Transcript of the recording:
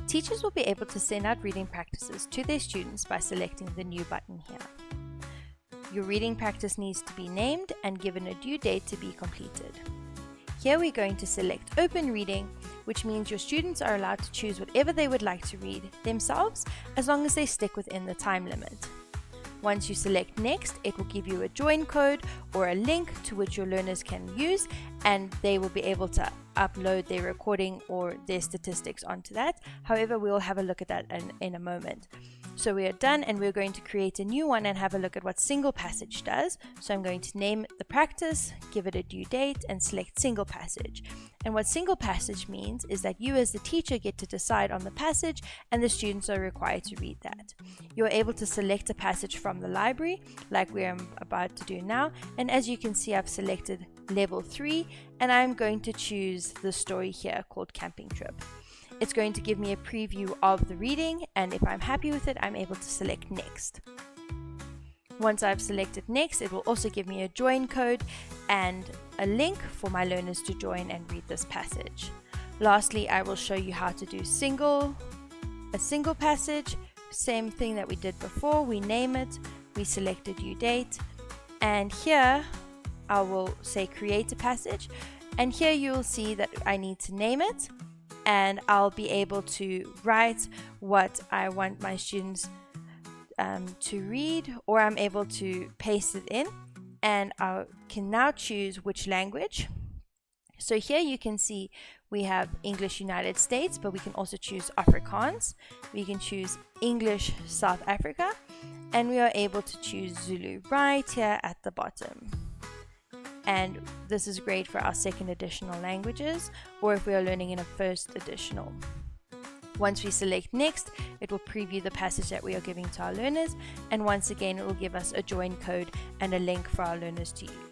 Teachers will be able to send out reading practices to their students by selecting the New button here. Your reading practice needs to be named and given a due date to be completed. Here we're going to select Open Reading, which means your students are allowed to choose whatever they would like to read themselves as long as they stick within the time limit. Once you select Next, it will give you a join code or a link to which your learners can use, and they will be able to upload their recording or their statistics onto that. However, we will have a look at that in a moment. So we are done, and we're going to create a new one and have a look at what single passage does. So I'm going to name the practice, give it a due date, and select single passage. And what single passage means is that you as the teacher get to decide on the passage and the students are required to read that. You're able to select a passage from the library like we're about to do now, and as you can see, I've selected level 3 and I'm going to choose the story here called Camping Trip. It's going to give me a preview of the reading, and if I'm happy with it, I'm able to select Next. Once I've selected Next, it will also give me a join code and a link for my learners to join and read this passage. Lastly, I will show you how to do a single passage. Same thing that we did before. We name it, we select a due date, and here I will say create a passage, and here you'll see that I need to name it, and I'll be able to write what I want my students to read, or I'm able to paste it in, and I can now choose which language. So here you can see we have English United States, but we can also choose Afrikaans. We can choose English South Africa, and we are able to choose Zulu right here at the bottom. And this is great for our second additional languages, or if we are learning in a first additional. Once we select Next, it will preview the passage that we are giving to our learners, and once again it will give us a join code and a link for our learners to use.